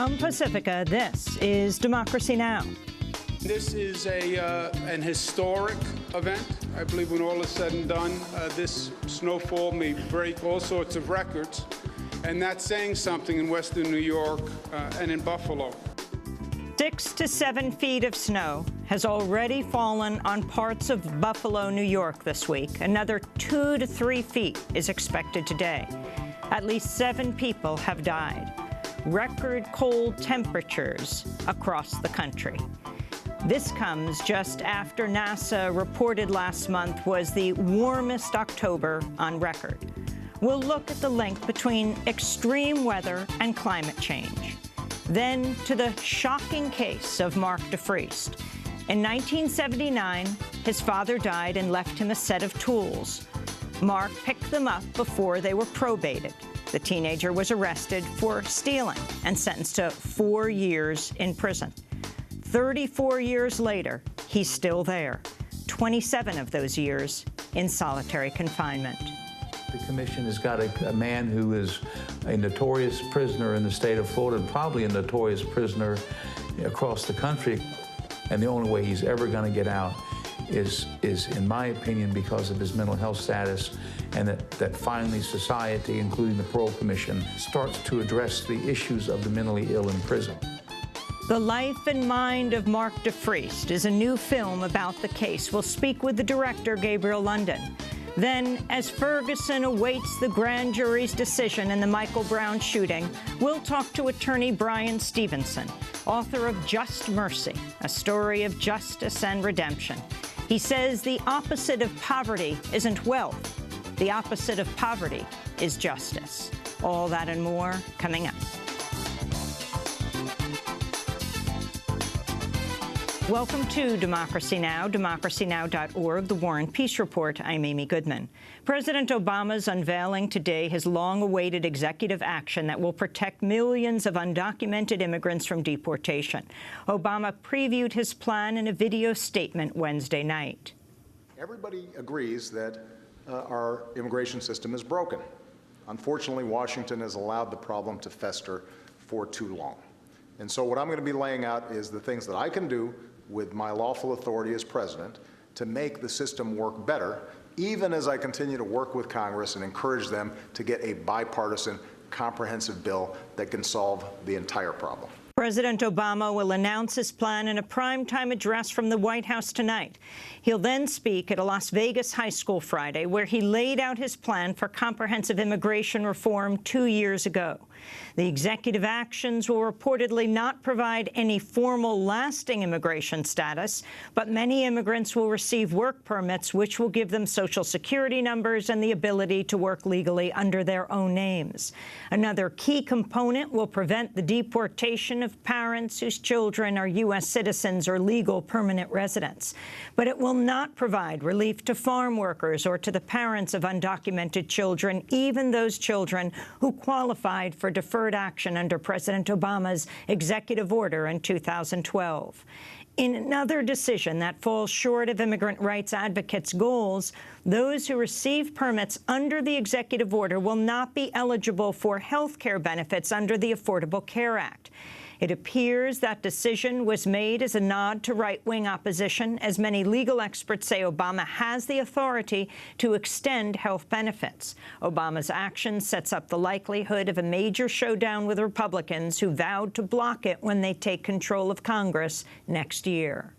From Pacifica, this is Democracy Now! This is an historic event. I believe when all is said and done, this snowfall may break all sorts of records, and that's saying something in Western New York and in Buffalo. 6 to 7 feet of snow has already fallen on parts of Buffalo, New York this week. Another 2 to 3 feet is expected today. At least 7 people have died. Record cold temperatures across the country. This comes just after NASA reported last month was the warmest October on record. We'll look at the link between extreme weather and climate change. Then to the shocking case of Mark DeFriest. In 1979, his father died and left him a set of tools. Mark picked them up before they were probated. The teenager was arrested for stealing and sentenced to 4 years in prison. 34 years later, he's still there, 27 of those years in solitary confinement. The commission has got a man who is a notorious prisoner in the state of Florida and probably a notorious prisoner across the country. And the only way he's ever going to get out is, in my opinion, because of his mental health status, and that finally society, including the Parole Commission, starts to address the issues of the mentally ill in prison. The Life and Mind of Mark DeFriest is a new film about the case. We'll speak with the director, Gabriel London. Then, as Ferguson awaits the grand jury's decision in the Michael Brown shooting, we'll talk to attorney Brian Stevenson, author of Just Mercy, a story of justice and redemption. He says the opposite of poverty isn't wealth. The opposite of poverty is justice. All that and more coming up. Welcome to Democracy Now!, democracynow.org, the War and Peace Report. I'm Amy Goodman. President Obama's unveiling today his long-awaited executive action that will protect millions of undocumented immigrants from deportation. Obama previewed his plan in a video statement Wednesday night. Everybody agrees that our immigration system is broken. Unfortunately, Washington has allowed the problem to fester for too long. And so what I'm going to be laying out is the things that I can do with my lawful authority as president to make the system work better, even as I continue to work with Congress and encourage them to get a bipartisan, comprehensive bill that can solve the entire problem. President Obama will announce his plan in a primetime address from the White House tonight. He'll then speak at a Las Vegas high school Friday, where he laid out his plan for comprehensive immigration reform 2 years ago. The executive actions will reportedly not provide any formal lasting immigration status, but many immigrants will receive work permits, which will give them Social Security numbers and the ability to work legally under their own names. Another key component will prevent the deportation of parents whose children are U.S. citizens or legal permanent residents. But it will not provide relief to farm workers or to the parents of undocumented children, even those children who qualified for deferred action under President Obama's executive order in 2012. In another decision that falls short of immigrant rights advocates' goals, those who receive permits under the executive order will not be eligible for health care benefits under the Affordable Care Act. It appears that decision was made as a nod to right-wing opposition, as many legal experts say Obama has the authority to extend health benefits. Obama's action sets up the likelihood of a major showdown with Republicans who vowed to block it when they take control of Congress next year.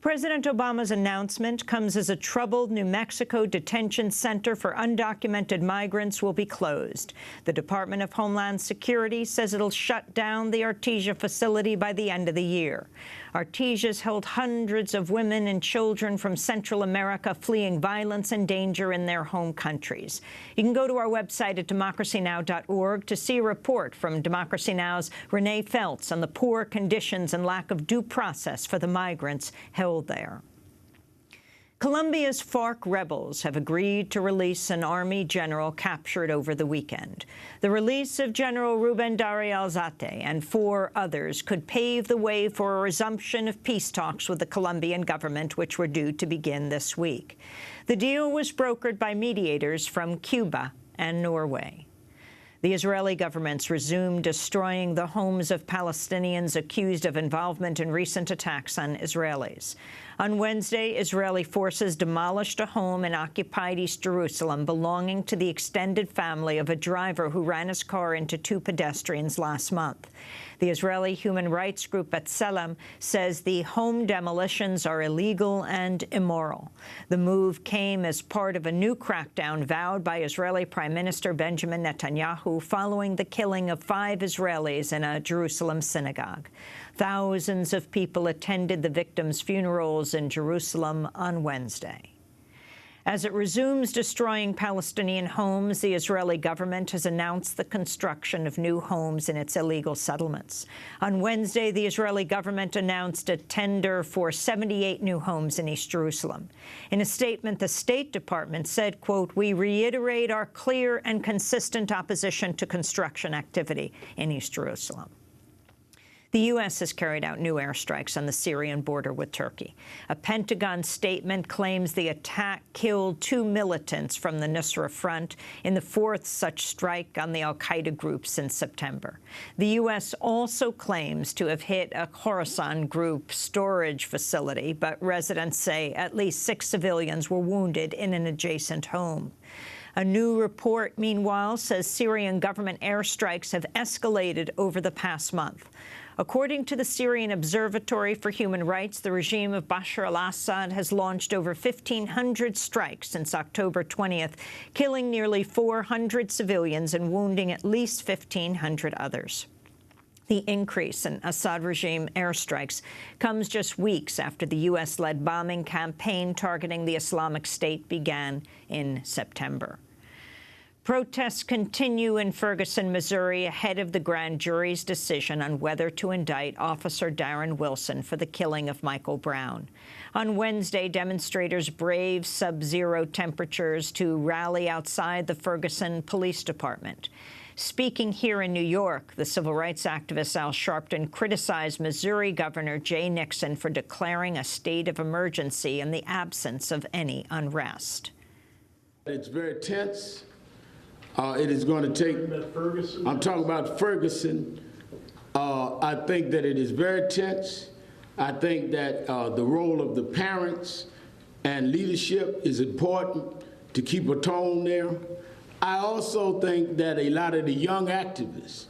President Obama's announcement comes as a troubled New Mexico detention center for undocumented migrants will be closed. The Department of Homeland Security says it'll shut down the Artesia facility by the end of the year. Artesia's held hundreds of women and children from Central America fleeing violence and danger in their home countries. You can go to our website at democracynow.org to see a report from Democracy Now!'s Renee Feltz on the poor conditions and lack of due process for the migrants held there. Colombia's FARC rebels have agreed to release an army general captured over the weekend. The release of General Ruben Darío Alzate and 4 others could pave the way for a resumption of peace talks with the Colombian government, which were due to begin this week. The deal was brokered by mediators from Cuba and Norway. The Israeli government's resumed destroying the homes of Palestinians accused of involvement in recent attacks on Israelis. On Wednesday, Israeli forces demolished a home in occupied East Jerusalem belonging to the extended family of a driver who ran his car into two pedestrians last month. The Israeli human rights group B'Tselem says the home demolitions are illegal and immoral. The move came as part of a new crackdown vowed by Israeli Prime Minister Benjamin Netanyahu following the killing of 5 Israelis in a Jerusalem synagogue. Thousands of people attended the victims' funerals in Jerusalem on Wednesday. As it resumes destroying Palestinian homes, the Israeli government has announced the construction of new homes in its illegal settlements. On Wednesday, the Israeli government announced a tender for 78 new homes in East Jerusalem. In a statement, the State Department said, quote, "We reiterate our clear and consistent opposition to construction activity in East Jerusalem." The U.S. has carried out new airstrikes on the Syrian border with Turkey. A Pentagon statement claims the attack killed 2 militants from the Nusra Front in the 4th such strike on the al-Qaeda group since September. The U.S. also claims to have hit a Khorasan group storage facility, but residents say at least 6 civilians were wounded in an adjacent home. A new report, meanwhile, says Syrian government airstrikes have escalated over the past month. According to the Syrian Observatory for Human Rights, the regime of Bashar al-Assad has launched over 1,500 strikes since October 20th, killing nearly 400 civilians and wounding at least 1,500 others. The increase in Assad regime airstrikes comes just weeks after the U.S.-led bombing campaign targeting the Islamic State began in September. Protests continue in Ferguson, Missouri, ahead of the grand jury's decision on whether to indict Officer Darren Wilson for the killing of Michael Brown. On Wednesday, demonstrators braved sub-zero temperatures to rally outside the Ferguson Police Department. Speaking here in New York, the civil rights activist Al Sharpton criticized Missouri Governor Jay Nixon for declaring a state of emergency in the absence of any unrest. It's very tense. It is going to take, I'm talking about Ferguson. I think that it is very tense. I think that the role of the parents and leadership is important to keep a tone there. I also think that a lot of the young activists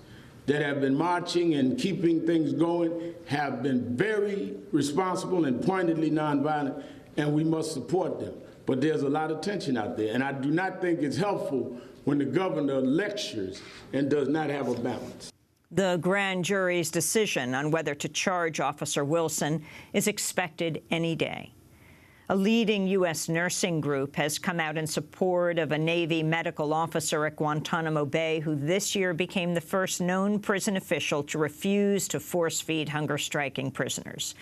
that have been marching and keeping things going have been very responsible and pointedly nonviolent, and we must support them. But there's a lot of tension out there, and I do not think it's helpful when the governor lectures and does not have a balance. The grand jury's decision on whether to charge Officer Wilson is expected any day. A leading U.S. nursing group has come out in support of a Navy medical officer at Guantanamo Bay who this year became the first known prison official to refuse to force-feed hunger-striking prisoners.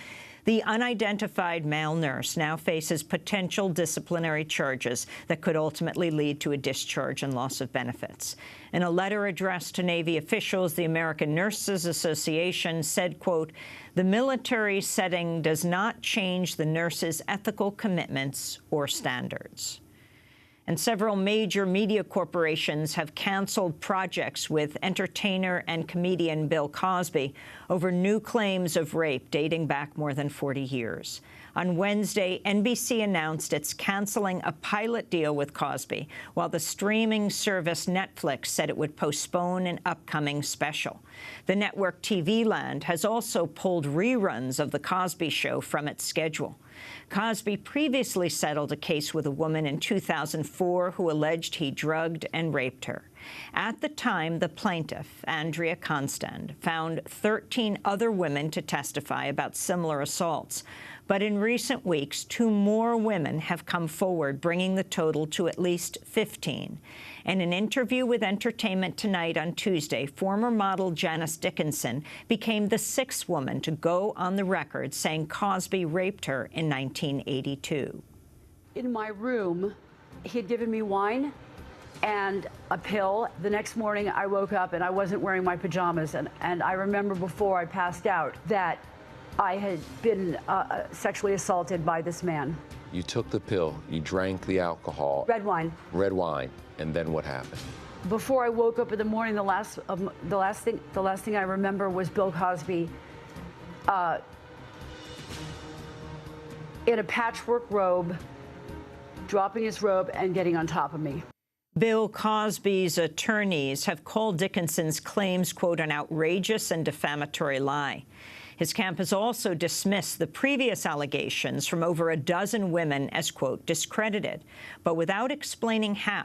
The unidentified male nurse now faces potential disciplinary charges that could ultimately lead to a discharge and loss of benefits. In a letter addressed to Navy officials, the American Nurses Association said, quote, "The military setting does not change the nurses' ethical commitments or standards." And several major media corporations have canceled projects with entertainer and comedian Bill Cosby over new claims of rape dating back more than 40 years. On Wednesday, NBC announced it's canceling a pilot deal with Cosby, while the streaming service Netflix said it would postpone an upcoming special. The network TV Land has also pulled reruns of The Cosby Show from its schedule. Cosby previously settled a case with a woman in 2004 who alleged he drugged and raped her. At the time, the plaintiff, Andrea Constand, found 13 other women to testify about similar assaults. But in recent weeks, 2 more women have come forward, bringing the total to at least 15. In an interview with Entertainment Tonight on Tuesday, former model Janice Dickinson became the 6th woman to go on the record saying Cosby raped her in 1982. In my room, he had given me wine and a pill. The next morning, I woke up and I wasn't wearing my pajamas. And I remember before I passed out that I had been sexually assaulted by this man. You took the pill, you drank the alcohol. Red wine. Red wine, and then what happened? before I woke up in the morning, the last thing I remember was Bill Cosby in a patchwork robe, dropping his robe and getting on top of me. Bill Cosby's attorneys have called Dickinson's claims, quote, an outrageous and defamatory lie. His camp has also dismissed the previous allegations from over a dozen women as, quote, discredited, but without explaining how.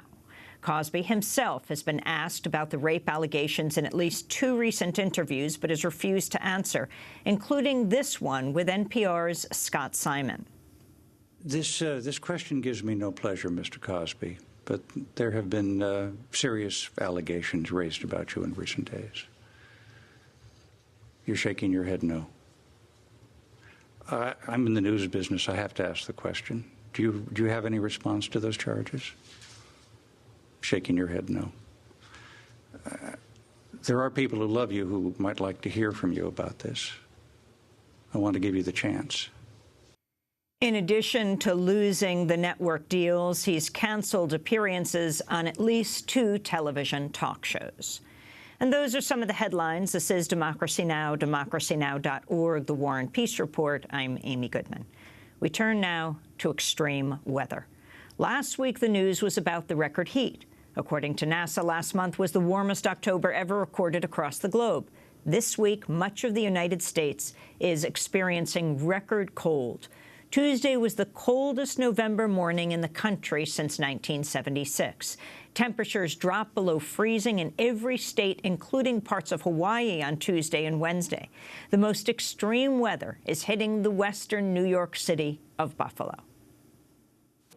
Cosby himself has been asked about the rape allegations in at least 2 recent interviews, but has refused to answer, including this one with NPR's Scott Simon. This question gives me no pleasure, Mr. Cosby, but there have been serious allegations raised about you in recent days. You're shaking your head no. I'm in the news business. I have to ask the question. Do you have any response to those charges? Shaking your head no. There are people who love you who might like to hear from you about this. I want to give you the chance. In addition to losing the network deals, he's canceled appearances on at least 2 television talk shows. And those are some of the headlines. This is Democracy Now!, democracynow.org, The War and Peace Report. I'm Amy Goodman. We turn now to extreme weather. Last week, the news was about the record heat. According to NASA, last month was the warmest October ever recorded across the globe. This week, much of the United States is experiencing record cold. Tuesday was the coldest November morning in the country since 1976. Temperatures dropped below freezing in every state, including parts of Hawaii, on Tuesday and Wednesday. The most extreme weather is hitting the western New York city of Buffalo.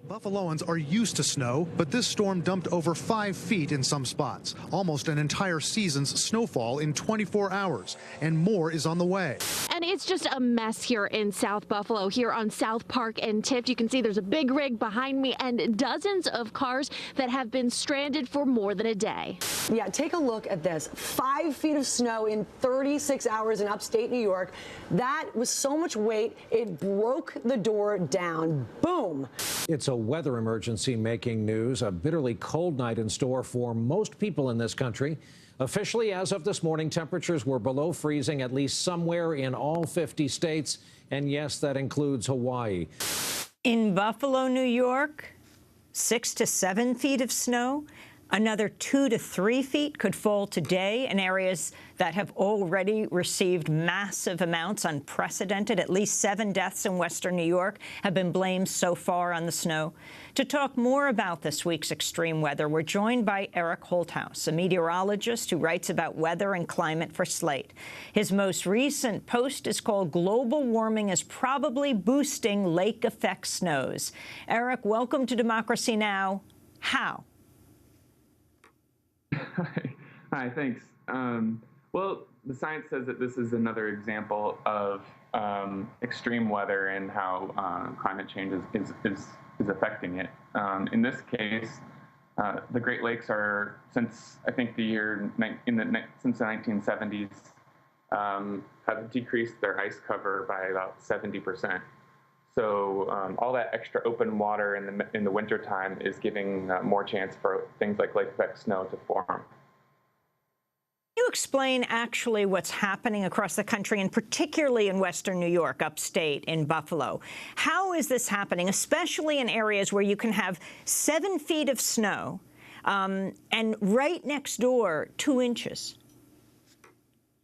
Buffaloans are used to snow, but this storm dumped over 5 feet in some spots, almost an entire season's snowfall in 24 hours, and more is on the way. And it's just a mess here in South Buffalo, here on South Park and Tift. You can see there's a big rig behind me and dozens of cars that have been stranded for more than a day. Yeah, take a look at this. 5 feet of snow in 36 hours in upstate New York. That was so much weight, it broke the door down. Boom. It's a weather emergency making news. A bitterly cold night in store for most people in this country. Officially, as of this morning, temperatures were below freezing at least somewhere in all 50 states. And yes, that includes Hawaii. In Buffalo, New York, 6 to 7 feet of snow. Another 2 to 3 feet could fall today in areas that have already received massive amounts, unprecedented. At least 7 deaths in western New York have been blamed so far on the snow. To talk more about this week's extreme weather, we're joined by Eric Holthaus, a meteorologist who writes about weather and climate for Slate. His most recent post is called "Global Warming is Probably Boosting Lake Effect Snows." Eric, welcome to Democracy Now! How? Hi, thanks. Well, the science says that this is another example of extreme weather and how climate change is affecting it. In this case, the Great Lakes are, since I think since the 1970s, have decreased their ice cover by about 70%. So all that extra open water in the wintertime is giving more chance for things like lake effect snow to form. Can you explain actually what's happening across the country, and particularly in western New York, upstate, in Buffalo? How is this happening, especially in areas where you can have 7 feet of snow and right next door 2 inches?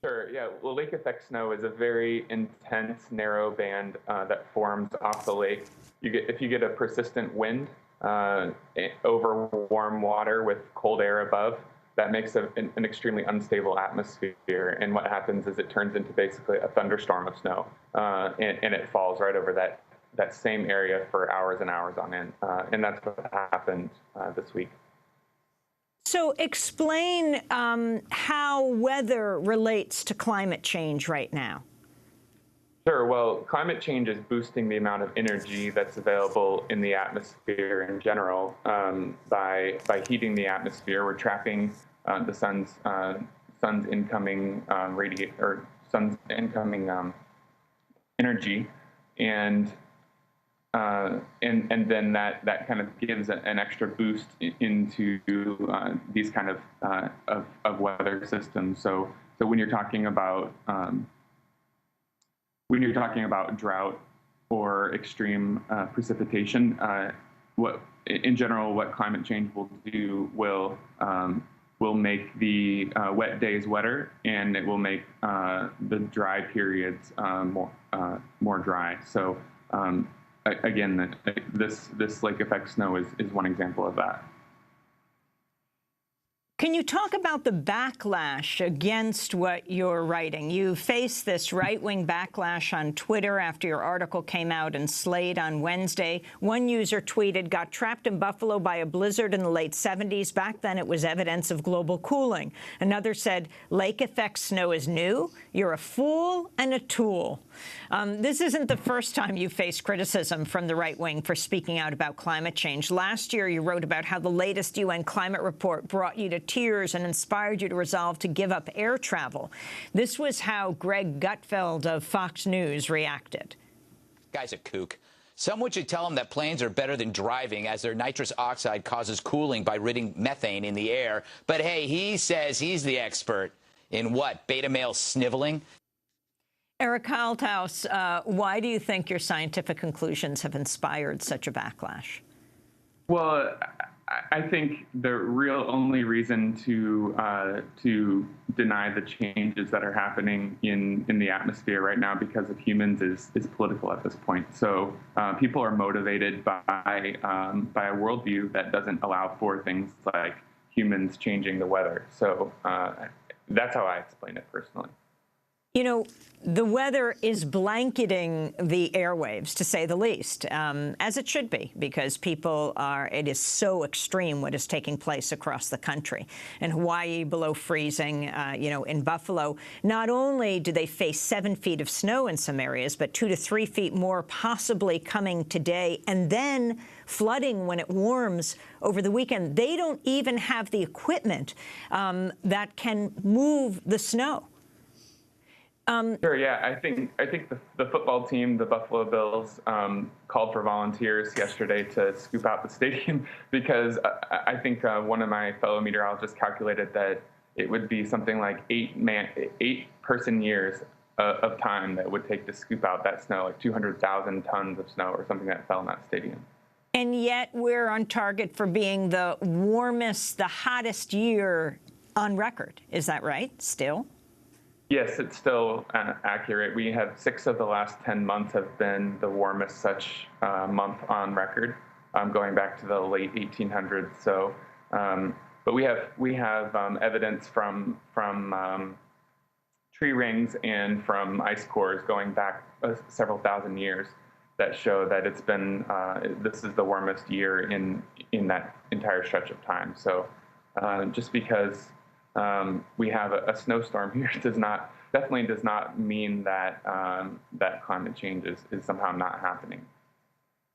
Sure, yeah. Well, lake effect snow is a very intense, narrow band that forms off the lake. If you get a persistent wind over warm water with cold air above, that makes an extremely unstable atmosphere. And what happens is it turns into basically a thunderstorm of snow, and it falls right over that same area for hours and hours on end. And that's what happened this week. So explain how weather relates to climate change right now. Sure. Well, climate change is boosting the amount of energy that's available in the atmosphere in general. By heating the atmosphere, we're trapping the sun's incoming energy, and and then that kind of gives an extra boost into these kind of weather systems. So when you're talking about drought or extreme precipitation, what climate change will do will make the wet days wetter, and it will make the dry periods more dry. So again, this lake effect snow is one example of that. Can you talk about the backlash against what you're writing? You faced this right-wing backlash on Twitter after your article came out in Slate on Wednesday. One user tweeted, "Got trapped in Buffalo by a blizzard in the late 70s. Back then it was evidence of global cooling." Another said, "Lake effect snow is new. You're a fool and a tool." This isn't the first time you faced criticism from the right wing for speaking out about climate change. Last year, you wrote about how the latest UN climate report brought you to tears and inspired you to resolve to give up air travel. This was how Greg Gutfeld of Fox News reacted. Guy's a kook. Someone should tell him that planes are better than driving, as their nitrous oxide causes cooling by ridding methane in the air. But hey, he says he's the expert in what? Beta male sniveling? Eric Kalthaus, why do you think your scientific conclusions have inspired such a backlash? Well, I think the real only reason to deny the changes that are happening in the atmosphere right now because of humans is political at this point. So people are motivated by a worldview that doesn't allow for things like humans changing the weather. So that's how I explain it personally. You know, the weather is blanketing the airwaves, to say the least, as it should be, because it is so extreme what is taking place across the country. In Hawaii, below freezing, in Buffalo, not only do they face 7 feet of snow in some areas, but 2 to 3 feet more possibly coming today, and then flooding when it warms over the weekend. They don't even have the equipment that can move the snow. Sure. Yeah, I think the football team, the Buffalo Bills, called for volunteers yesterday to scoop out the stadium because I think one of my fellow meteorologists calculated that it would be something like 8 person years of time that it would take to scoop out that snow, like 200,000 tons of snow or something that fell in that stadium. And yet we're on target for being the warmest, the hottest year on record. Is that right? Still? Yes, it's still accurate. We have 6 of the last 10 months have been the warmest such month on record, going back to the late 1800s. So, but we have evidence from tree rings and from ice cores going back several thousand years that show that it's been this is the warmest year in that entire stretch of time. So, just because we have a snowstorm here definitely does not mean that that climate change is somehow not happening.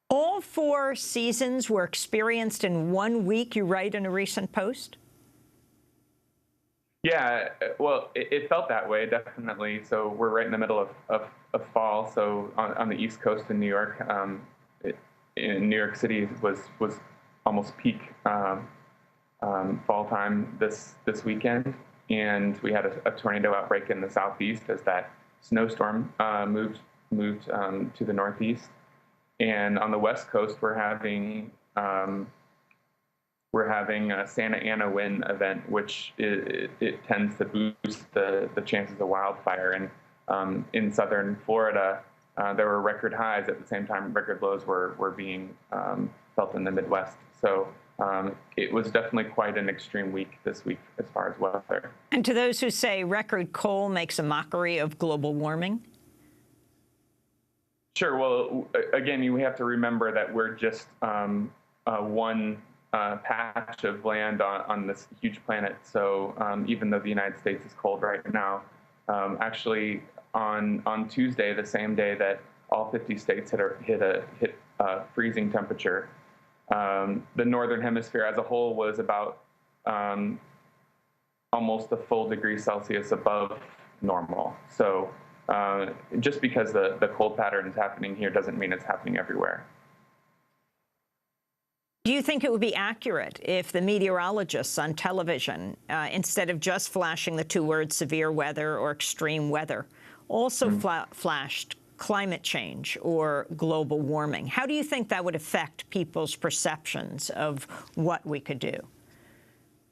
All 4 seasons were experienced in 1 week, you write in a recent post? Yeah, well, it felt that way, definitely. So we're right in the middle of fall. So on the East Coast in New York, in New York City was almost peak fall time this weekend, and we had a tornado outbreak in the southeast as that snowstorm moved to the northeast. And on the West Coast, we're having a Santa Ana wind event, which it tends to boost the chances of wildfire. And in southern Florida, there were record highs at the same time record lows were being felt in the Midwest. So it was definitely quite an extreme week this week as far as weather. And to those who say record cold makes a mockery of global warming? Sure. Well, again, we have to remember that we're just one patch of land on this huge planet. So even though the United States is cold right now, actually on Tuesday, the same day that all 50 states hit freezing temperature, the northern hemisphere as a whole was about almost a full degree Celsius above normal. So just because the cold pattern is happening here doesn't mean it's happening everywhere. Do you think it would be accurate if the meteorologists on television, instead of just flashing the two words severe weather or extreme weather, also flashed climate change or global warming? How do you think that would affect people's perceptions of what we could do?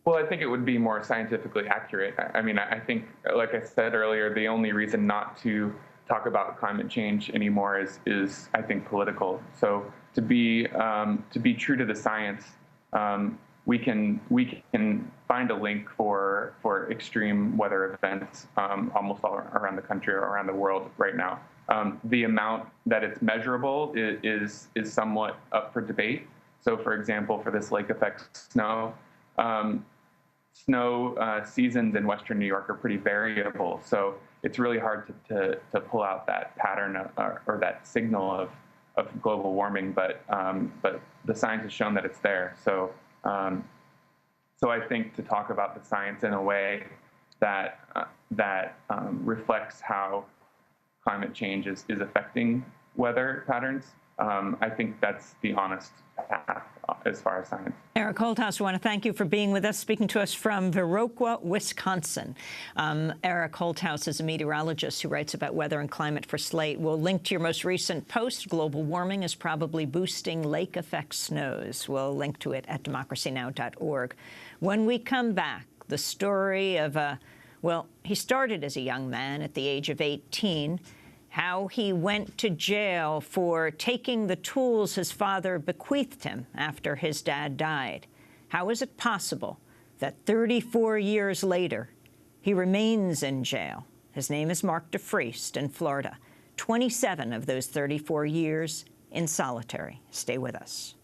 Well, I think it would be more scientifically accurate. I mean, I think, like I said earlier, the only reason not to talk about climate change anymore is I think, political. So to be true to the science, we can find a link for extreme weather events almost all around the country or around the world right now. The amount that it's measurable is somewhat up for debate. So, for example, for this lake effect snow, seasons in Western New York are pretty variable. So it's really hard to pull out that pattern or that signal of global warming. But the science has shown that it's there. So I think to talk about the science in a way that reflects how climate change is affecting weather patterns, I think that's the honest path as far as science. Eric Holthaus, I want to thank you for being with us, speaking to us from Viroqua, Wisconsin. Eric Holthaus is a meteorologist who writes about weather and climate for Slate. We'll link to your most recent post, Global Warming is Probably Boosting Lake Effect Snows. We'll link to it at democracynow.org. When we come back, the story of well, he started as a young man at the age of 18, how he went to jail for taking the tools his father bequeathed him after his dad died. How is it possible that 34 years later, he remains in jail? His name is Mark DeFriest in Florida. 27 of those 34 years in solitary. Stay with us.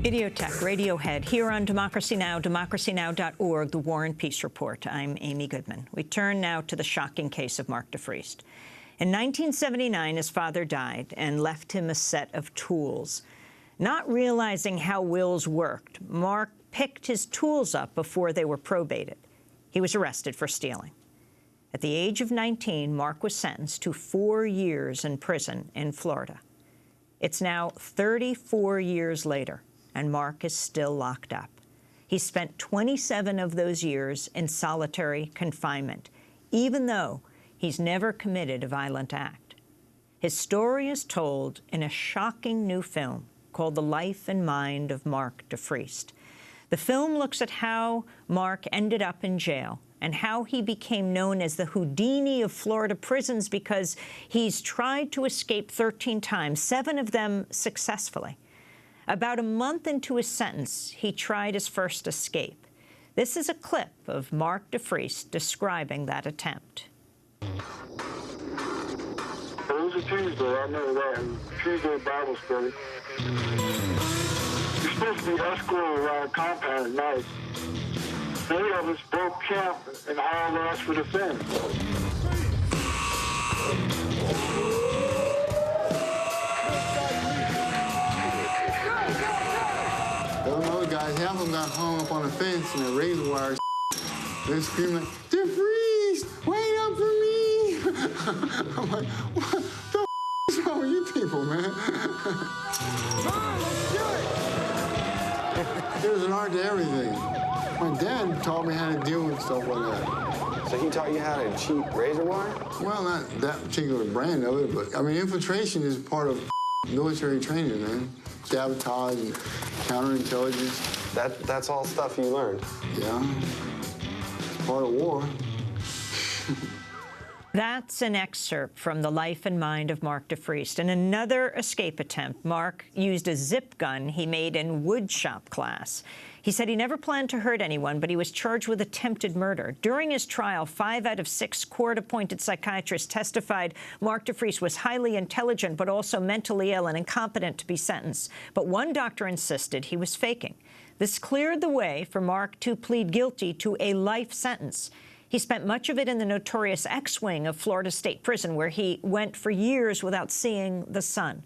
Videotech, Radiohead, here on Democracy Now!, democracynow.org, The War and Peace Report. I'm Amy Goodman. We turn now to the shocking case of Mark DeFriest. In 1979, his father died and left him a set of tools. Not realizing how wills worked, Mark picked his tools up before they were probated. He was arrested for stealing. At the age of 19, Mark was sentenced to 4 years in prison in Florida. It's now 34 years later, and Mark is still locked up. He spent 27 of those years in solitary confinement, even though he's never committed a violent act. His story is told in a shocking new film called The Life and Mind of Mark DeFriest. The film looks at how Mark ended up in jail and how he became known as the Houdini of Florida prisons because he's tried to escape 13 times, 7 of them successfully. About a month into his sentence, he tried his first escape. This is a clip of Mark DeFriest describing that attempt. It was a Tuesday, I know that, and Tuesday Bible study. You're supposed to be escorted around a compound at night. 8 of us broke camp and hauled ass for the fence. Those other guys, half of them got hung up on the fence and the razor wire. They're screaming like, "DeFreeze, wait up for me!" I'm like, what the is wrong with you people, man? There's an art to everything. My dad taught me how to deal with stuff like that. So he taught you how to cheat razor wire? Well, not that particular brand of it, but I mean, infiltration is part of military training, man. Sabotage and counterintelligence. That's all stuff you learned? Yeah. It's part of war. That's an excerpt from the life and mind of Mark DeFreeze. In another escape attempt, Mark used a zip gun he made in woodshop class. He said he never planned to hurt anyone, but he was charged with attempted murder. During his trial, 5 out of 6 court-appointed psychiatrists testified Mark DeFreeze was highly intelligent, but also mentally ill and incompetent to be sentenced. But one doctor insisted he was faking. This cleared the way for Mark to plead guilty to a life sentence. He spent much of it in the notorious X-wing of Florida State Prison, where he went for years without seeing the sun.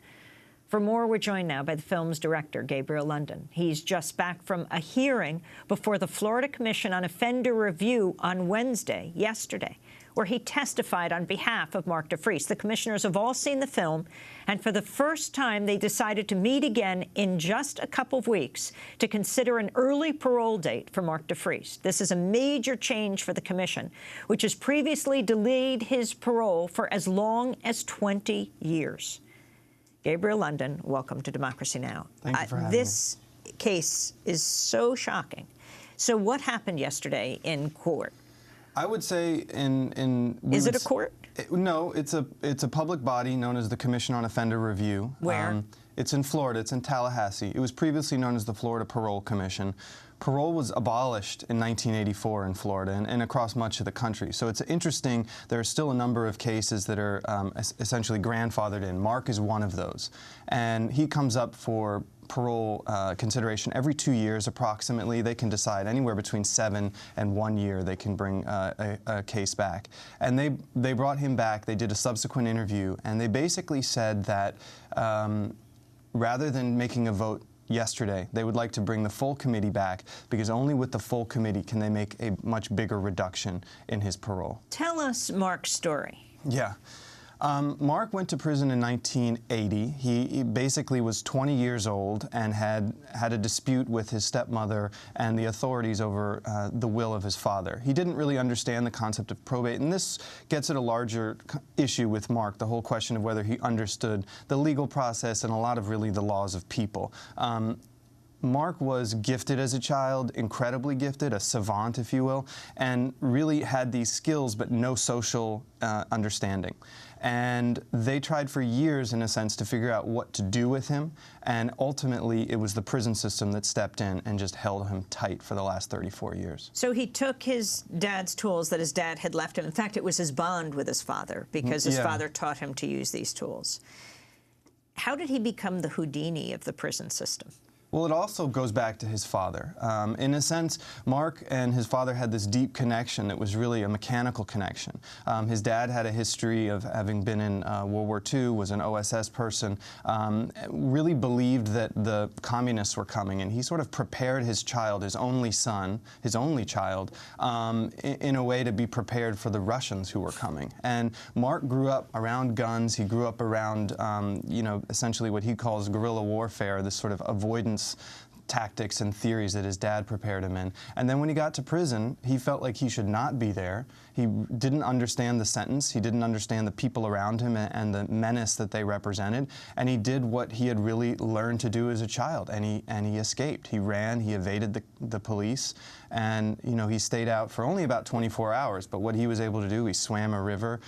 For more, we're joined now by the film's director, Gabriel London. He's just back from a hearing before the Florida Commission on Offender Review on Wednesday, yesterday, where he testified on behalf of Mark DeFreeze. The commissioners have all seen the film, and for the first time, they decided to meet again in just a couple of weeks to consider an early parole date for Mark DeFreeze. This is a major change for the commission, which has previously delayed his parole for as long as 20 years. Gabriel London, welcome to Democracy Now! Thank you for having me. This case is so shocking. So what happened yesterday in court? I would say Is it a court? No, it's a public body known as the Commission on Offender Review. Where? It's in Florida. It's in Tallahassee. It was previously known as the Florida Parole Commission. Parole was abolished in 1984 in Florida and across much of the country. So it's interesting. There are still a number of cases that are essentially grandfathered in. Mark is one of those. And he comes up for parole consideration every 2 years approximately. They can decide anywhere between 7 and 1 year they can bring a case back. And they brought him back. They did a subsequent interview, and they basically said that rather than making a vote yesterday, they would like to bring the full committee back, because only with the full committee can they make a much bigger reduction in his parole. Tell us Mark's story. Yeah. Mark went to prison in 1980. He basically was 20 years old and had a dispute with his stepmother and the authorities over the will of his father. He didn't really understand the concept of probate, and this gets at a larger issue with Mark, the whole question of whether he understood the legal process and a lot of really the laws of people. Mark was gifted as a child, incredibly gifted, a savant, if you will, and really had these skills but no social understanding. And they tried for years, in a sense, to figure out what to do with him, and ultimately it was the prison system that stepped in and just held him tight for the last 34 years. So he took his dad's tools that his dad had left him. In fact, it was his bond with his father, because his father taught him to use these tools. How did he become the Houdini of the prison system? Well, it also goes back to his father. In a sense, Mark and his father had this deep connection that was really a mechanical connection. His dad had a history of having been in World War II, was an OSS person, really believed that the communists were coming, and he sort of prepared his child, his only son, his only child, in a way to be prepared for the Russians who were coming. And Mark grew up around guns. He grew up around, you know, essentially what he calls guerrilla warfare, this sort of avoidance tactics and theories that his dad prepared him in. And then when he got to prison, he felt like he should not be there. He didn't understand the sentence. He didn't understand the people around him and the menace that they represented. And he did what he had really learned to do as a child, and he escaped. He ran, he evaded the police, and you know, he stayed out for only about 24 hours. But what he was able to do, he swam a river,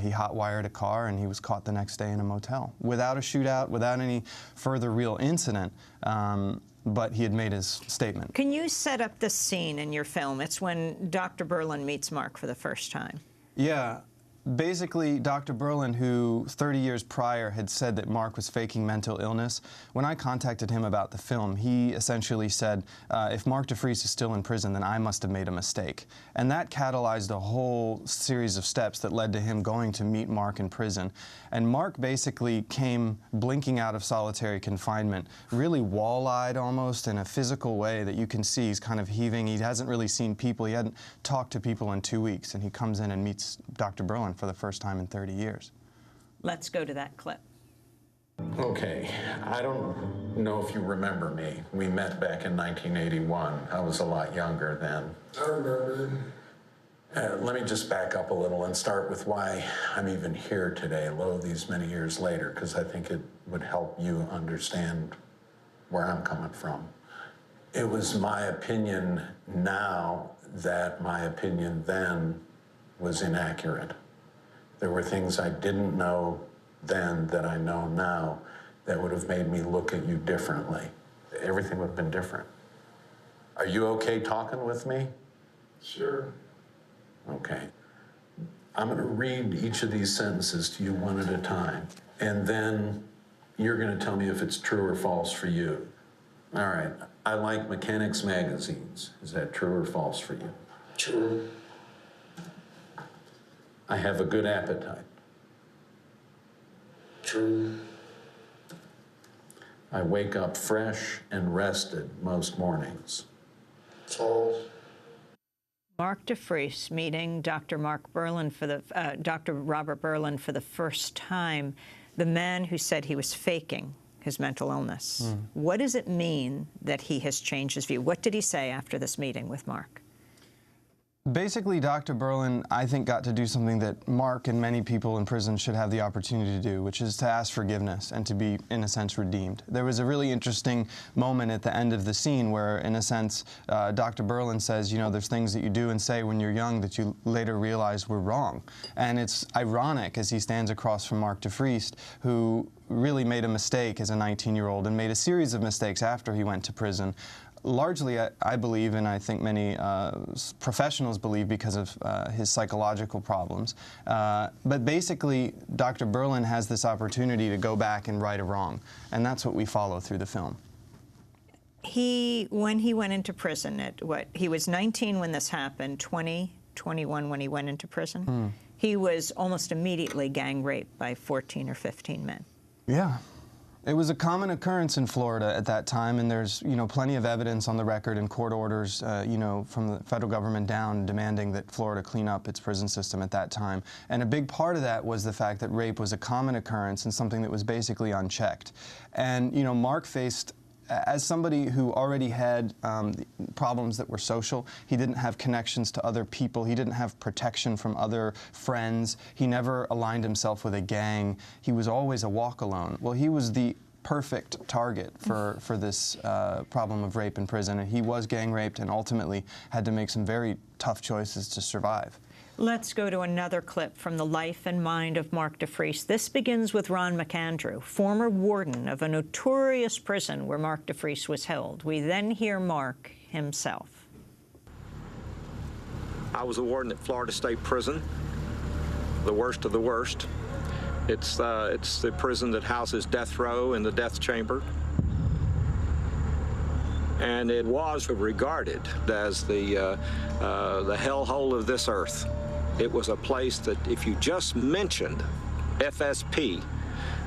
he hot-wired a car, and he was caught the next day in a motel without a shootout, without any further real incident. But he had made his statement. Can you set up the scene in your film? It's when Dr. Berlin meets Mark for the first time. Yeah. Basically, Dr. Berlin, who 30 years prior had said that Mark was faking mental illness, when I contacted him about the film, he essentially said, if Mark DeFries is still in prison, then I must have made a mistake. And that catalyzed a whole series of steps that led to him going to meet Mark in prison. And Mark basically came blinking out of solitary confinement, really wall-eyed almost, in a physical way that you can see. He's kind of heaving. He hasn't really seen people. He hadn't talked to people in 2 weeks. And he comes in and meets Dr. Berlin for the first time in 30 years. Let's go to that clip. Okay, I don't know if you remember me. We met back in 1981. I was a lot younger then. I remember. Let me just back up a little and start with why I'm even here today, lo, these many years later, because I think it would help you understand where I'm coming from. It was my opinion now that my opinion then was inaccurate. There were things I didn't know then that I know now that would have made me look at you differently. Everything would have been different. Are you okay talking with me? Sure. Okay. I'm going to read each of these sentences to you one at a time, and then you're going to tell me if it's true or false for you. All right. I like mechanics magazines. Is that true or false for you? True. I have a good appetite. True. I wake up fresh and rested most mornings. False. Mark DeFries meeting Dr. Robert Berlin for the first time, the man who said he was faking his mental illness. What does it mean that he has changed his view? What did he say after this meeting with Mark? Basically, Dr. Berlin, I think, got to do something that Mark and many people in prison should have the opportunity to do, which is to ask forgiveness and to be, in a sense, redeemed. There was a really interesting moment at the end of the scene where, in a sense, Dr. Berlin says, you know, there's things that you do and say when you're young that you later realize were wrong. And it's ironic as he stands across from Mark DeFries, who really made a mistake as a 19-year-old and made a series of mistakes after he went to prison. Largely, I believe, and I think many professionals believe, because of his psychological problems. But basically, Dr. Berlin has this opportunity to go back and right a wrong, and that's what we follow through the film. When he went into prison, he was 19 when this happened, 20, 21 when he went into prison. He was almost immediately gang raped by 14 or 15 men. Yeah. It was a common occurrence in Florida at that time, and there's, you know, plenty of evidence on the record and court orders, you know, from the federal government down demanding that Florida clean up its prison system at that time. And a big part of that was the fact that rape was a common occurrence and something that was basically unchecked. And, you know, Mark faced, as somebody who already had problems that were social, he didn't have connections to other people, he didn't have protection from other friends, he never aligned himself with a gang, he was always a walk alone. Well, he was the perfect target for this problem of rape in prison, and he was gang raped and ultimately had to make some very tough choices to survive. Let's go to another clip from the life and mind of Mark DeFries. This begins with Ron McAndrew, former warden of a notorious prison where Mark DeFries was held. We then hear Mark himself. I was a warden at Florida State Prison, the worst of the worst. It's the prison that houses death row and the death chamber. And it was regarded as the hellhole of this earth. It was a place that if you just mentioned FSP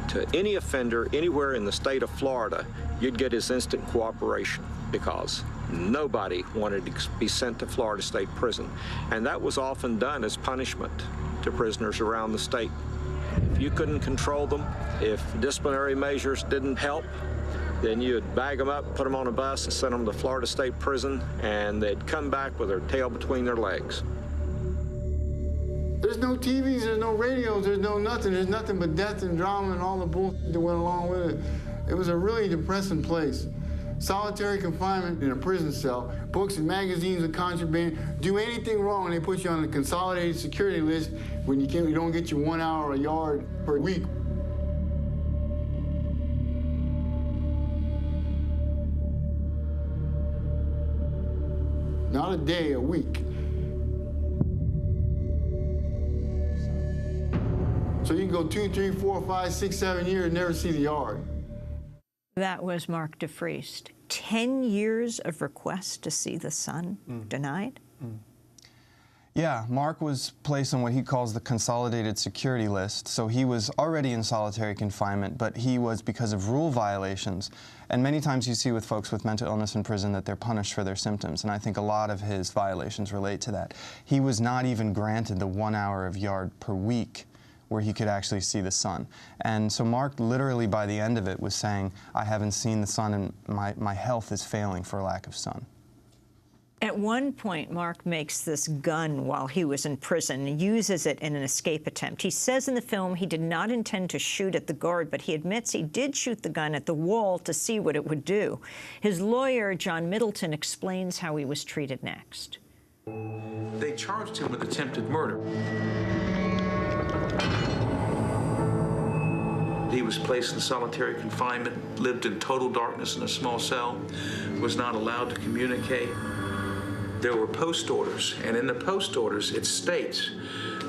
to any offender anywhere in the state of Florida, you'd get his instant cooperation, because nobody wanted to be sent to Florida State Prison. And that was often done as punishment to prisoners around the state. If you couldn't control them, if disciplinary measures didn't help, then you'd bag them up, put them on a bus, and send them to Florida State Prison, and they'd come back with their tail between their legs. There's no TVs, there's no radios, there's no nothing. There's nothing but death and drama and all the bullshit that went along with it. It was a really depressing place. Solitary confinement in a prison cell, books and magazines and contraband. Do anything wrong and they put you on the consolidated security list when you don't get your 1 hour a yard per week. Not a day, a week. So you can go 2, 3, 4, 5, 6, 7 years and never see the yard. That was Mark DeFriest. 10 years of requests to see the sun denied? Yeah, Mark was placed on what he calls the consolidated security list. So he was already in solitary confinement, but he was because of rule violations. And many times you see with folks with mental illness in prison that they're punished for their symptoms, and I think a lot of his violations relate to that. He was not even granted the 1 hour of yard per week where he could actually see the sun. And so Mark literally by the end of it was saying, I haven't seen the sun and my health is failing for lack of sun. At one point, Mark makes this gun while he was in prison and uses it in an escape attempt. He says in the film he did not intend to shoot at the guard, but he admits he did shoot the gun at the wall to see what it would do. His lawyer, John Middleton, explains how he was treated next. They charged him with attempted murder. He was placed in solitary confinement, lived in total darkness in a small cell, was not allowed to communicate. There were post orders, and in the post orders it states,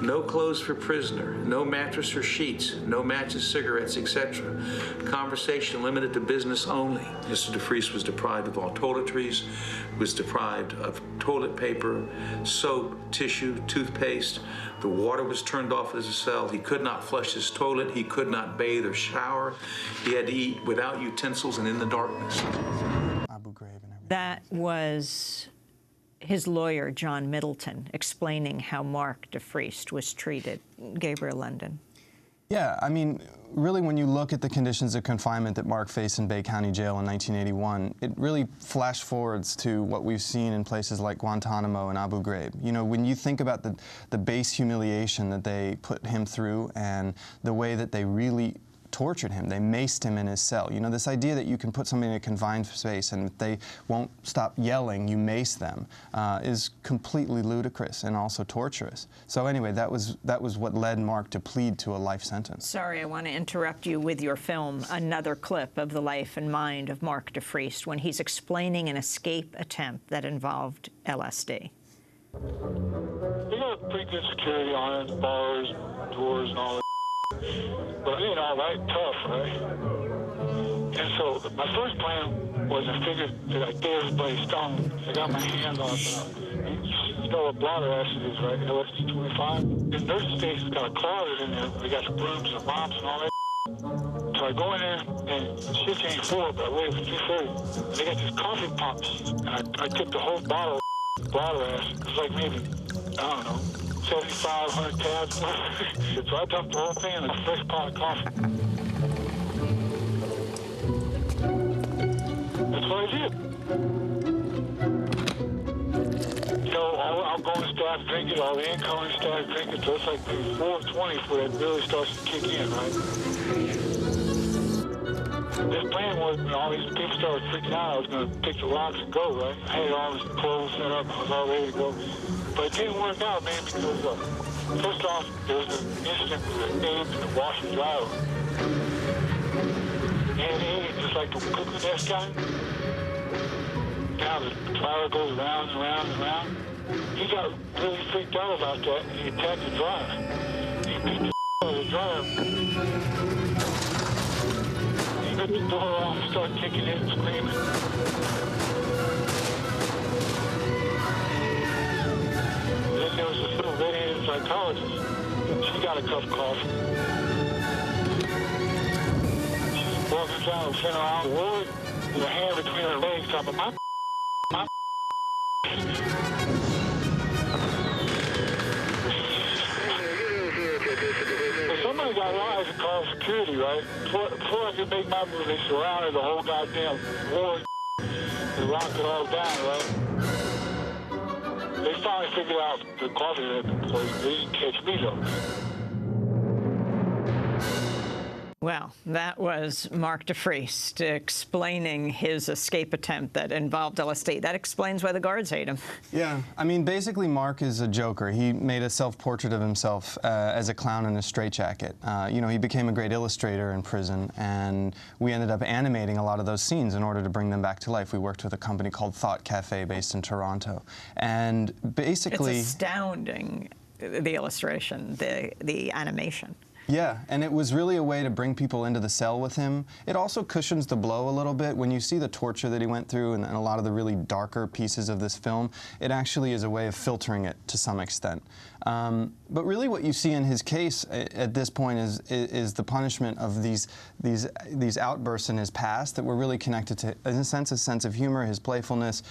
no clothes for prisoner, no mattress or sheets, no matches, cigarettes, etc. Conversation limited to business only. Mr. DeFriest was deprived of all toiletries, was deprived of toilet paper, soap, tissue, toothpaste. The water was turned off in his cell. He could not flush his toilet. He could not bathe or shower. He had to eat without utensils and in the darkness. That was his lawyer, John Middleton, explaining how Mark DeFriest was treated. Gabriel London. Yeah, I mean, really when you look at the conditions of confinement that Mark faced in Bay County Jail in 1981, it really flash forwards to what we've seen in places like Guantanamo and Abu Ghraib. You know, when you think about the base humiliation that they put him through and the way that they really tortured him. They maced him in his cell. You know, this idea that you can put somebody in a confined space and if they won't stop yelling, you mace them, is completely ludicrous and also torturous. So anyway, that was what led Mark to plead to a life sentence. Sorry, I want to interrupt you with your film, another clip of the life and mind of Mark DeFriest when he's explaining an escape attempt that involved LSD. We got pretty good security on it, bars, doors, and all that. But it ain't all that tough, right? And so my first plan was I figured that I'd get everybody stoned. I got my hands on you know what bladder acid is, right? LSD 25. The nurse station's got a closet in there. They got the brooms and the mops and all that. So I go in there and shit ain't full, but I waited for 3:30. They got this coffee pop machine, and I took the whole bottle of bladder acid. It was like maybe, I don't know, 7,500 tabs. So I dumped the whole thing in a fresh pot of coffee. That's what I did. You know, I'll go and staff drink it, all the incoming staff drink it, so it's like 4:20 before that really starts to kick in, right? This plan was when all these people started freaking out, I was going to pick the rocks and go, right? I had all this clothes set up, I was all ready to go. But it didn't work out, man, because first off, there was an incident with the aides and the wash and dryer. And just like the cuckoo nest guy, now the dryer goes round and round and round. He got really freaked out about that, and he attacked the dryer. He beat the out of the dryer. He ripped the door off and started kicking it and screaming. There was this little red-headed psychologist. She got a cup of coffee. She's walking down the center aisle the ward with her hand between her legs, talking about my If somebody got lies and called security, right? Before I could make my move, they surrounded the whole goddamn ward and locked it all down, right? They finally figured out the coffee had been poisoned. They didn't catch me, though. Well, that was Mark DeFriest explaining his escape attempt that involved LSD. That explains why the guards hate him. Yeah, I mean, basically, Mark is a joker. He made a self-portrait of himself as a clown in a straitjacket. You know, he became a great illustrator in prison, and we ended up animating a lot of those scenes in order to bring them back to life. We worked with a company called Thought Cafe based in Toronto. And basically... It's astounding, the illustration, the animation. Yeah, and it was really a way to bring people into the cell with him. It also cushions the blow a little bit. When you see the torture that he went through and a lot of the really darker pieces of this film, it actually is a way of filtering it to some extent. But really what you see in his case at this point is the punishment of these outbursts in his past that were really connected to, in a sense of humor, his playfulness,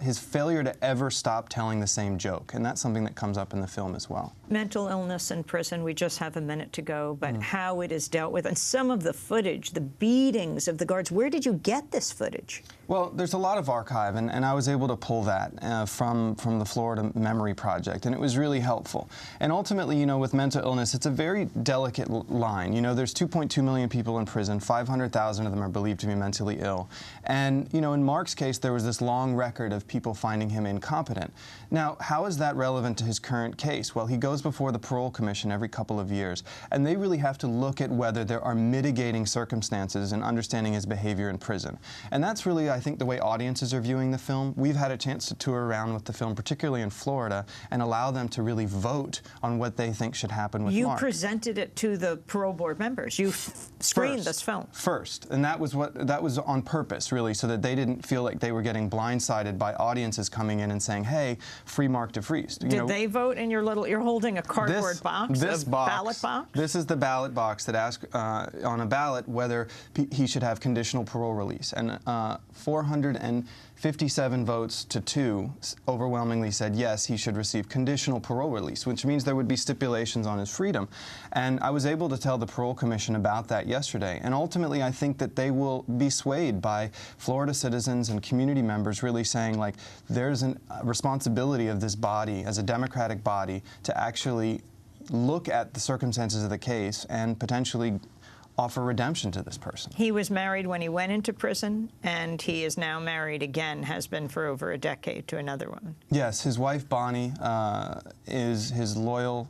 his failure to ever stop telling the same joke. And that's something that comes up in the film as well. Mental illness in prison, we just have a minute to go, but how it is dealt with, and some of the footage, the beatings of the guards, where did you get this footage? Well, there's a lot of archive, and I was able to pull that from the Florida Memory Project, and it was really helpful. And ultimately, you know, with mental illness, it's a very delicate line. You know, there's 2.2 million people in prison, 500,000 of them are believed to be mentally ill. And, you know, in Mark's case, there was this long record of people finding him incompetent. Now, how is that relevant to his current case? Well, he goes before the Parole Commission every couple of years, and they really have to look at whether there are mitigating circumstances in understanding his behavior in prison. And that's really, I think, the way audiences are viewing the film. We've had a chance to tour around with the film, particularly in Florida, and allow them to really vote on what they think should happen with Mark. You presented it to the parole board members. You screened this film. First, and that was on purpose, really, so that they didn't feel like they were getting blindsided by audiences coming in and saying, "Hey, free Mark DeFriest." Did they vote in your little? You're holding a cardboard box. This box, ballot box. This is the ballot box that asks on a ballot whether he should have conditional parole release, and 457 votes to 2 overwhelmingly said yes, he should receive conditional parole release, which means there would be stipulations on his freedom. And I was able to tell the Parole Commission about that yesterday. And ultimately, I think that they will be swayed by Florida citizens and community members really saying, like, there's a responsibility of this body, as a democratic body, to actually look at the circumstances of the case and potentially offer redemption to this person. He was married when he went into prison, and he is now married again, has been for over a decade, to another woman. Yes, his wife, Bonnie, is his loyal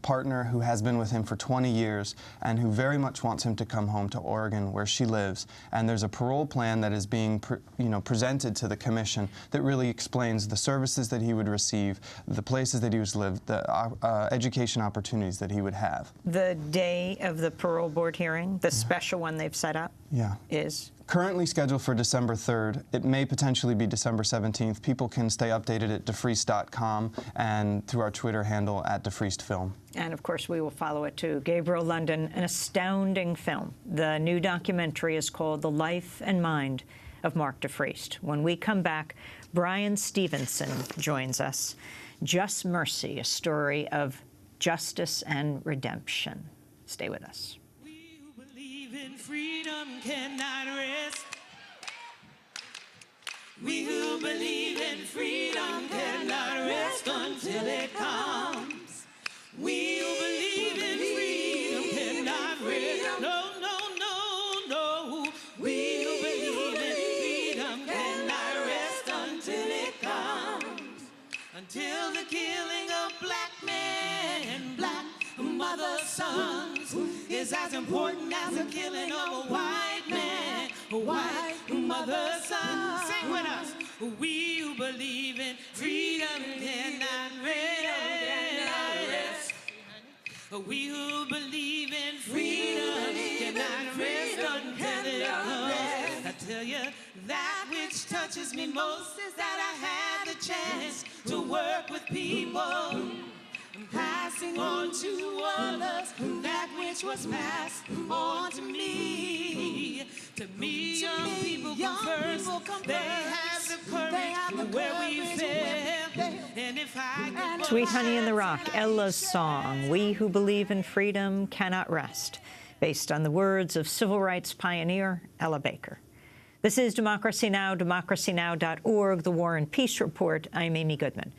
partner who has been with him for 20 years and who very much wants him to come home to Oregon, where she lives. And there's a parole plan that is being presented to the commission that really explains the services that he would receive, the places that he would live, the education opportunities that he would have. The day of the parole board hearing, the special one they've set up, is? Currently scheduled for December 3rd. It may potentially be December 17th. People can stay updated at DeFriest.com and through our Twitter handle at DeFriestFilm. And, of course, we will follow it, too. Gabriel London, an astounding film. The new documentary is called The Life and Mind of Mark DeFriest. When we come back, Brian Stevenson joins us. Just Mercy, a story of justice and redemption. Stay with us. Freedom cannot rest. We who believe in freedom cannot rest until it comes. We who believe in freedom cannot rest. No, no, no, no. We who believe in freedom cannot rest until it comes. Until the killing of black men and black mother sons is as important as the killing of a white man, a white mother's son. Sing with us. We who believe in freedom cannot rest. We who believe in freedom cannot rest until it comes. I tell you, that which touches me most is that I have the chance to work with people, passing on to others that which was passed on to me. To me, young people come first. They have the courage where we fail. And if I Sweet Honey in the Rock, Ella's song, We Who Believe in Freedom Cannot Rest, based on the words of civil rights pioneer Ella Baker. This is Democracy Now!, democracynow.org, The War and Peace Report. I'm Amy Goodman.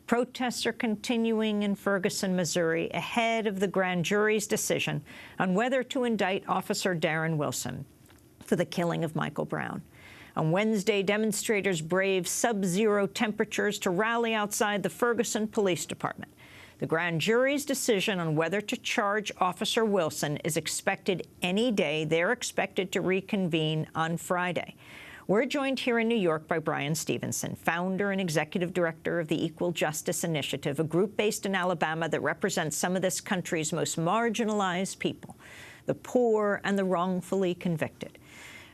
Protests are continuing in Ferguson, Missouri, ahead of the grand jury's decision on whether to indict Officer Darren Wilson for the killing of Michael Brown. On Wednesday, demonstrators braved sub-zero temperatures to rally outside the Ferguson Police Department. The grand jury's decision on whether to charge Officer Wilson is expected any day. They're expected to reconvene on Friday. We're joined here in New York by Bryan Stevenson, founder and executive director of the Equal Justice Initiative, a group based in Alabama that represents some of this country's most marginalized people, the poor and the wrongfully convicted.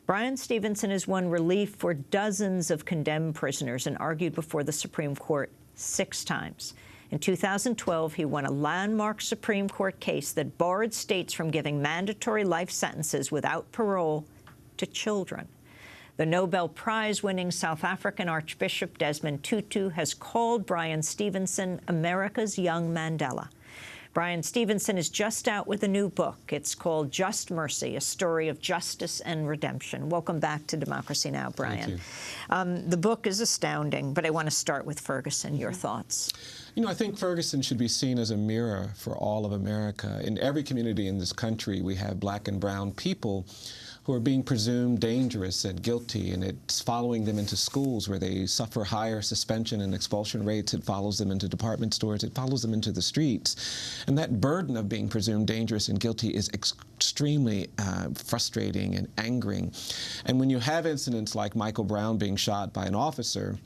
Bryan Stevenson has won relief for dozens of condemned prisoners and argued before the Supreme Court 6 times. In 2012, he won a landmark Supreme Court case that barred states from giving mandatory life sentences without parole to children. The Nobel Prize-winning South African Archbishop Desmond Tutu has called Bryan Stevenson America's young Mandela. Bryan Stevenson is just out with a new book. It's called Just Mercy, a story of justice and redemption. Welcome back to Democracy Now!, Bryan. The book is astounding, but I want to start with Ferguson. Your thoughts? You know, I think Ferguson should be seen as a mirror for all of America. In every community in this country, we have black and brown people who are being presumed dangerous and guilty, and it's following them into schools where they suffer higher suspension and expulsion rates. It follows them into department stores. It follows them into the streets. And that burden of being presumed dangerous and guilty is extremely frustrating and angering. And when you have incidents like Michael Brown being shot by an officer,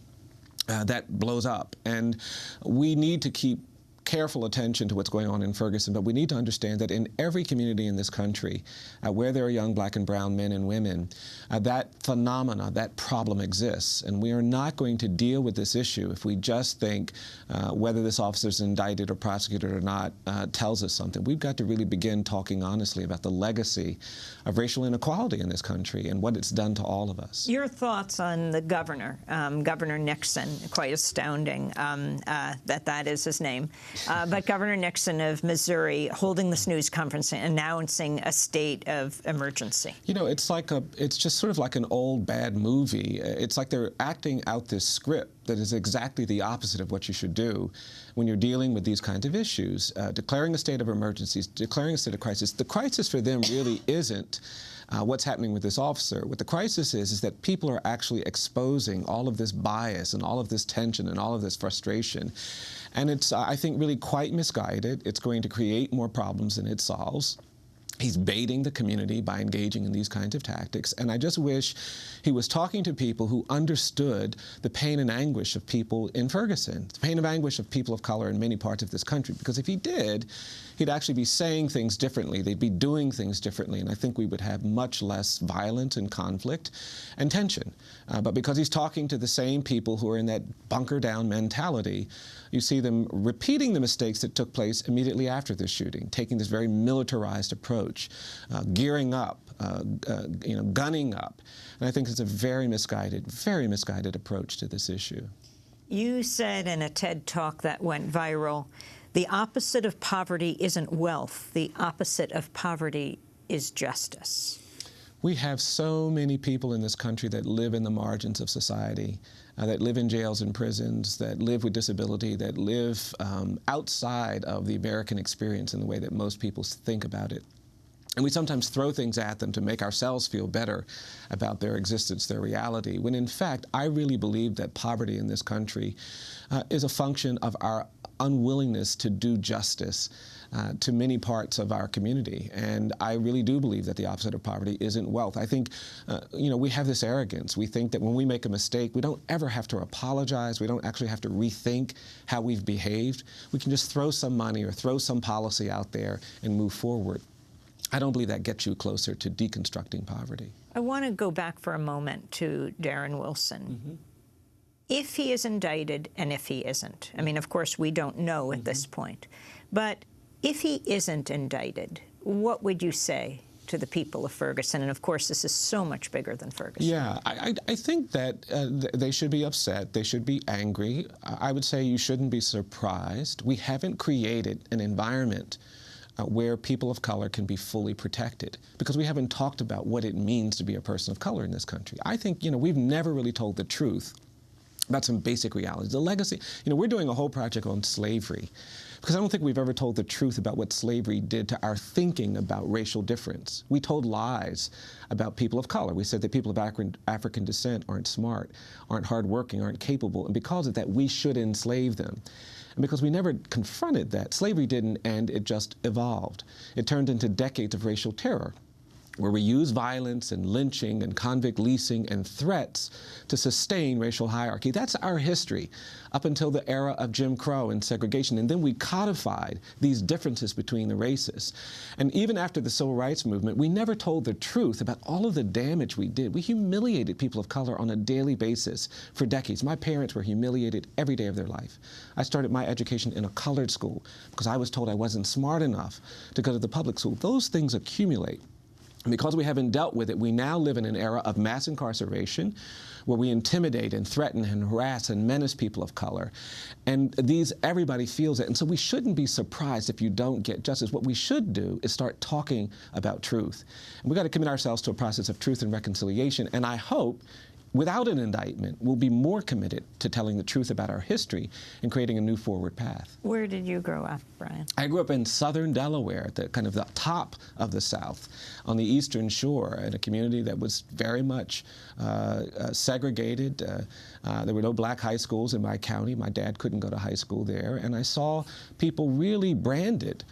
that blows up. And we need to keep careful attention to what's going on in Ferguson, but we need to understand that in every community in this country where there are young black and brown men and women, that phenomena, that problem exists. And we are not going to deal with this issue if we just think whether this officer is indicted or prosecuted or not tells us something. We've got to really begin talking honestly about the legacy of racial inequality in this country and what it's done to all of us. Your thoughts on the governor, Governor Nixon, quite astounding that is his name. But Governor Nixon of Missouri holding this news conference announcing a state of emergency. You know, it's just sort of like an old bad movie. It's like they're acting out this script that is exactly the opposite of what you should do when you're dealing with these kinds of issues. Declaring a state of emergency, declaring a state of crisis. The crisis for them really isn't what's happening with this officer. What the crisis is that people are actually exposing all of this bias and all of this tension and all of this frustration. And it's, I think, really quite misguided. It's going to create more problems than it solves. He's baiting the community by engaging in these kinds of tactics. And I just wish he was talking to people who understood the pain and anguish of people in Ferguson, the pain and anguish of people of color in many parts of this country. Because if he did, he'd actually be saying things differently. They'd be doing things differently. And I think we would have much less violence and conflict and tension. But because he's talking to the same people who are in that bunker down mentality, you see them repeating the mistakes that took place immediately after this shooting, taking this very militarized approach, gearing up, gunning up. And I think it's a very misguided approach to this issue. You said in a TED Talk that went viral, the opposite of poverty isn't wealth. The opposite of poverty is justice. We have so many people in this country that live in the margins of society, that live in jails and prisons, that live with disability, that live outside of the American experience in the way that most people think about it. And we sometimes throw things at them to make ourselves feel better about their existence, their reality, when in fact, I really believe that poverty in this country is a function of our unwillingness to do justice to many parts of our community. And I really do believe that the opposite of poverty isn't wealth. I think, we have this arrogance. We think that when we make a mistake, we don't ever have to apologize. We don't actually have to rethink how we've behaved. We can just throw some money or throw some policy out there and move forward. I don't believe that gets you closer to deconstructing poverty. I want to go back for a moment to Darren Wilson. Mm-hmm. If he is indicted and if he isn't, I mean, of course, we don't know at this point, but if he isn't indicted, what would you say to the people of Ferguson? And of course, this is so much bigger than Ferguson. Yeah, I think that they should be upset. They should be angry. I would say you shouldn't be surprised. We haven't created an environment where people of color can be fully protected, because we haven't talked about what it means to be a person of color in this country. I think, we've never really told the truth about some basic realities. The legacy, we're doing a whole project on slavery, because I don't think we've ever told the truth about what slavery did to our thinking about racial difference. We told lies about people of color. We said that people of African descent aren't smart, aren't hardworking, aren't capable, and because of that, we should enslave them. And because we never confronted that, slavery didn't end, it just evolved. It turned into decades of racial terror. where we use violence and lynching and convict leasing and threats to sustain racial hierarchy. That's our history up until the era of Jim Crow and segregation. And then we codified these differences between the races. And even after the Civil Rights Movement, we never told the truth about all of the damage we did. We humiliated people of color on a daily basis for decades. My parents were humiliated every day of their life. I started my education in a colored school because I was told I wasn't smart enough to go to the public school. Those things accumulate. And because we haven't dealt with it, we now live in an era of mass incarceration where we intimidate and threaten and harass and menace people of color. And everybody feels it. And so we shouldn't be surprised if you don't get justice. What we should do is start talking about truth. And we've got to commit ourselves to a process of truth and reconciliation. And I hope, without an indictment, we'll be more committed to telling the truth about our history and creating a new forward path. Where did you grow up, Brian? I grew up in southern Delaware, at the kind of the top of the South, on the eastern shore, in a community that was very much segregated. There were no black high schools in my county. My dad couldn't go to high school there. And I saw people really branded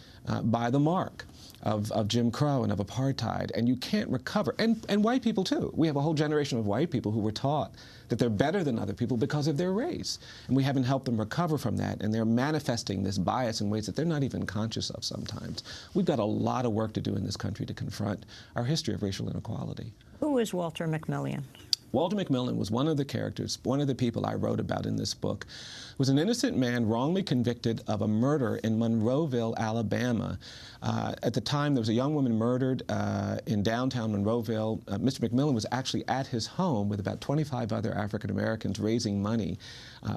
by the mark of Jim Crow and of apartheid, and you can't recover. And white people, too. We have a whole generation of white people who were taught that they're better than other people because of their race. And we haven't helped them recover from that, and they're manifesting this bias in ways that they're not even conscious of sometimes. We've got a lot of work to do in this country to confront our history of racial inequality. Who is Walter McMillian? Walter McMillian was one of the characters, one of the people I wrote about in this book, was an innocent man wrongly convicted of a murder in Monroeville, Alabama. At the time, there was a young woman murdered in downtown Monroeville. Mr. McMillian was actually at his home with about 25 other African Americans raising money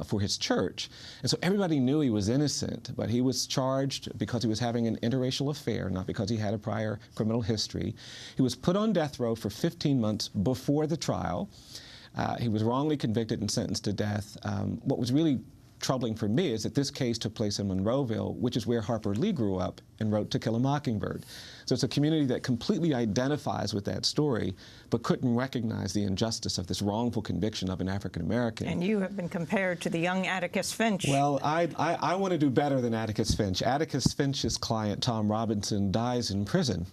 for his church. And so everybody knew he was innocent, but he was charged because he was having an interracial affair, not because he had a prior criminal history. He was put on death row for 15 months before the trial. He was wrongly convicted and sentenced to death. What was really troubling for me is that this case took place in Monroeville, which is where Harper Lee grew up and wrote To Kill a Mockingbird. So it's a community that completely identifies with that story, but couldn't recognize the injustice of this wrongful conviction of an African American. And you have been compared to the young Atticus Finch. Well, I want to do better than Atticus Finch. Atticus Finch's client, Tom Robinson, dies in prison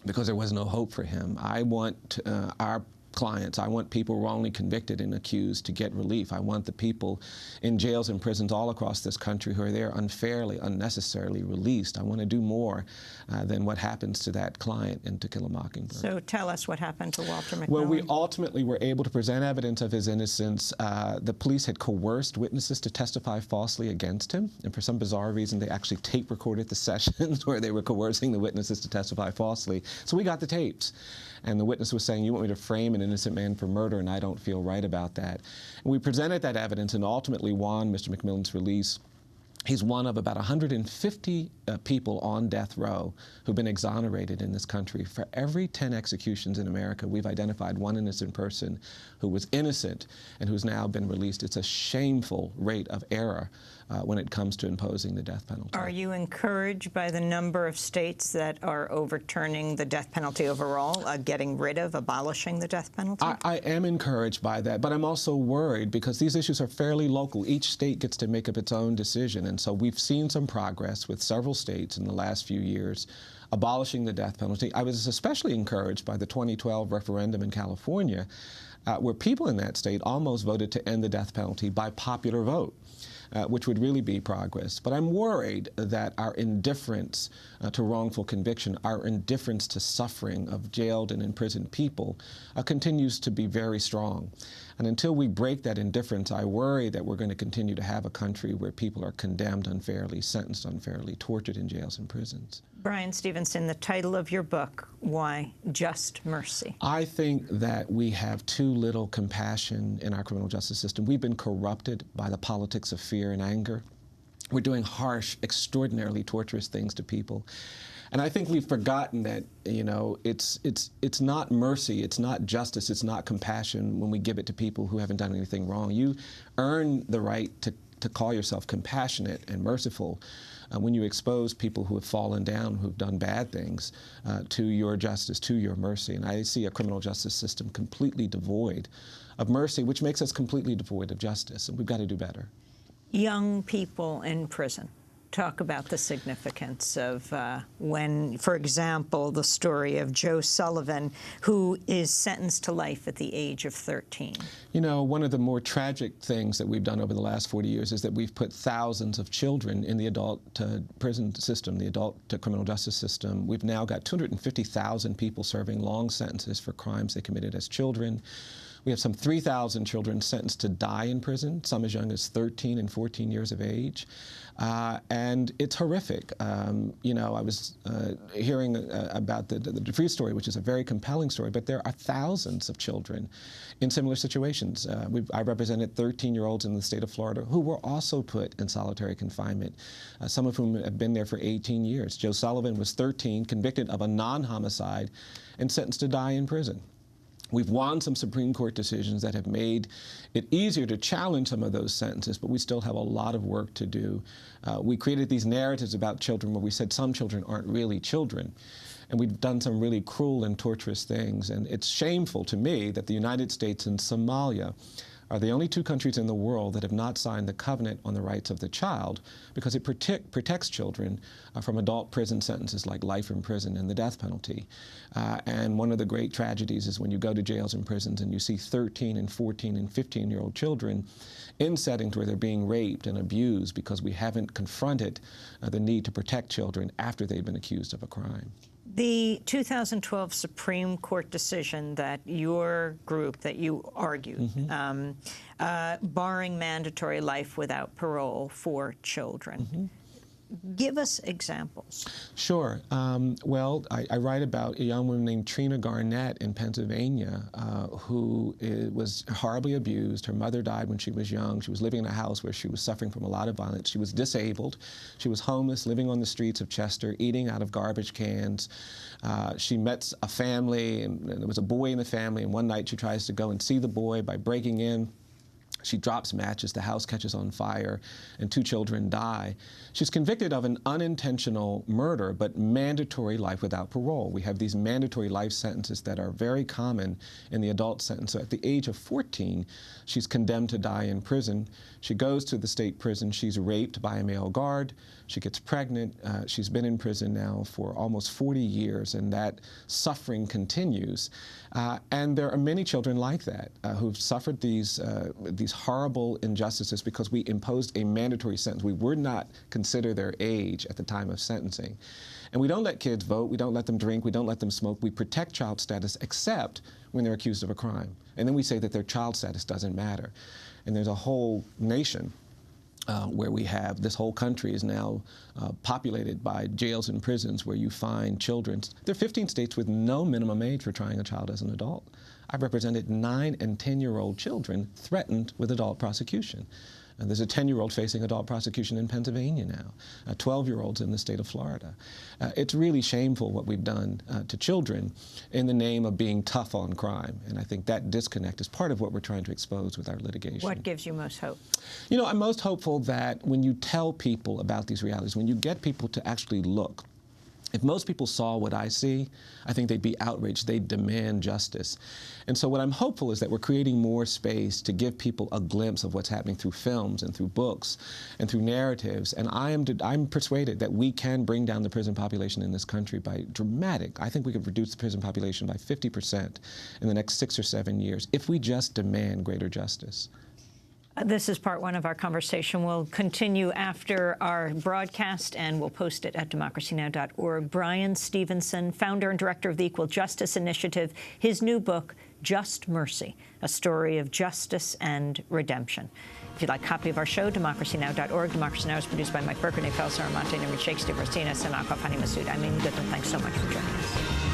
because there was no hope for him. I want our clients, I want people wrongly convicted and accused to get relief. I want the people in jails and prisons all across this country who are there unfairly, unnecessarily released. I want to do more than what happens to that client in To Kill a Mockingbird. So tell us what happened to Walter McMillian. Well, we ultimately were able to present evidence of his innocence. The police had coerced witnesses to testify falsely against him, and for some bizarre reason, they actually tape recorded the sessions where they were coercing the witnesses to testify falsely. So we got the tapes. And the witness was saying, you want me to frame an innocent man for murder, and I don't feel right about that. And we presented that evidence and ultimately won Mr. McMillian's release. He's one of about 150 people on death row who've been exonerated in this country. For every 10 executions in America, we've identified one innocent person who was innocent and who's now been released. It's a shameful rate of error when it comes to imposing the death penalty. Are you encouraged by the number of states that are overturning the death penalty overall, getting rid of, abolishing the death penalty? I am encouraged by that, but I'm also worried because these issues are fairly local. Each state gets to make up its own decision, and so we've seen some progress with several states in the last few years abolishing the death penalty. I was especially encouraged by the 2012 referendum in California, where people in that state almost voted to end the death penalty by popular vote. Which would really be progress. But I'm worried that our indifference to wrongful conviction, our indifference to suffering of jailed and imprisoned people continues to be very strong. And until we break that indifference, I worry that we're going to continue to have a country where people are condemned unfairly, sentenced unfairly, tortured in jails and prisons. Brian Stevenson, the title of your book, Why Just Mercy? I think that we have too little compassion in our criminal justice system. We've been corrupted by the politics of fear and anger. We're doing harsh, extraordinarily torturous things to people. And I think we've forgotten that, you know, it's not mercy, it's not justice, it's not compassion when we give it to people who haven't done anything wrong. You earn the right to call yourself compassionate and merciful when you expose people who have fallen down, who've done bad things, to your justice, to your mercy. And I see a criminal justice system completely devoid of mercy, which makes us completely devoid of justice, and we've got to do better. Young people in prison. talk about the significance of when, for example, the story of Joe Sullivan, who is sentenced to life at the age of 13. You know, one of the more tragic things that we've done over the last 40 years is that we've put thousands of children in the adult prison system, the adult criminal justice system. We've now got 250,000 people serving long sentences for crimes they committed as children. We have some 3,000 children sentenced to die in prison, some as young as 13 and 14 years of age. And it's horrific. You know, I was hearing about the DeFreeze story, which is a very compelling story, but there are thousands of children in similar situations. I represented 13-year-olds in the state of Florida who were also put in solitary confinement, some of whom have been there for 18 years. Joe Sullivan was 13, convicted of a non-homicide, and sentenced to die in prison. We've won some Supreme Court decisions that have made it easier to challenge some of those sentences, but we still have a lot of work to do. We created these narratives about children where we said some children aren't really children. And we've done some really cruel and torturous things. And it's shameful to me that the United States and Somalia are the only two countries in the world that have not signed the Covenant on the Rights of the Child, because it protects children from adult prison sentences like life in prison and the death penalty. And one of the great tragedies is when you go to jails and prisons and you see 13 and 14 and 15-year-old children in settings where they're being raped and abused because we haven't confronted the need to protect children after they've been accused of a crime. The 2012 Supreme Court decision that your group, that you argued, barring mandatory life without parole for children. Give us examples. Sure. Well, I write about a young woman named Trina Garnett in Pennsylvania who was horribly abused. Her mother died when she was young. She was living in a house where she was suffering from a lot of violence. She was disabled. She was homeless, living on the streets of Chester, eating out of garbage cans. She met a family, and there was a boy in the family, and one night she tries to go and see the boy by breaking in. She drops matches, the house catches on fire, and 2 children die. She's convicted of an unintentional murder, but mandatory life without parole. We have these mandatory life sentences that are very common in the adult sentence. So at the age of 14, she's condemned to die in prison. She goes to the state prison. She's raped by a male guard. She gets pregnant. She's been in prison now for almost 40 years, and that suffering continues. And there are many children like that who've suffered these horrible injustices because we imposed a mandatory sentence. We would not consider their age at the time of sentencing. And we don't let kids vote. We don't let them drink. We don't let them smoke. We protect child status except when they're accused of a crime. And then we say that their child status doesn't matter. And there's a whole nation where we have, this whole country is now populated by jails and prisons where you find children. There are 15 states with no minimum age for trying a child as an adult. I've represented 9 and 10-year-old children threatened with adult prosecution. There's a 10-year-old facing adult prosecution in Pennsylvania now, 12-year-olds in the state of Florida. It's really shameful what we've done to children in the name of being tough on crime. And I think that disconnect is part of what we're trying to expose with our litigation. What gives you most hope? You know, I'm most hopeful that when you tell people about these realities, when you get people to actually look, if most people saw what I see, I think they'd be outraged. They'd demand justice. And so what I'm hopeful is that we're creating more space to give people a glimpse of what's happening through films and through books and through narratives. And I'm persuaded that we can bring down the prison population in this country by dramatic. I think we could reduce the prison population by 50% in the next 6 or 7 years if we just demand greater justice. This is part 1 of our conversation. We'll continue after our broadcast, and we'll post it at democracynow.org. Bryan Stevenson, founder and director of the Equal Justice Initiative, his new book, Just Mercy, a story of justice and redemption. If you'd like a copy of our show, democracynow.org. Democracy Now! Is produced by Mike Burke, Nefel Saramonte, Nimrit Shakes, Steve Racina, Sam Akaf, Hani Masood. I'm Amy Goodman. Thanks so much for joining us.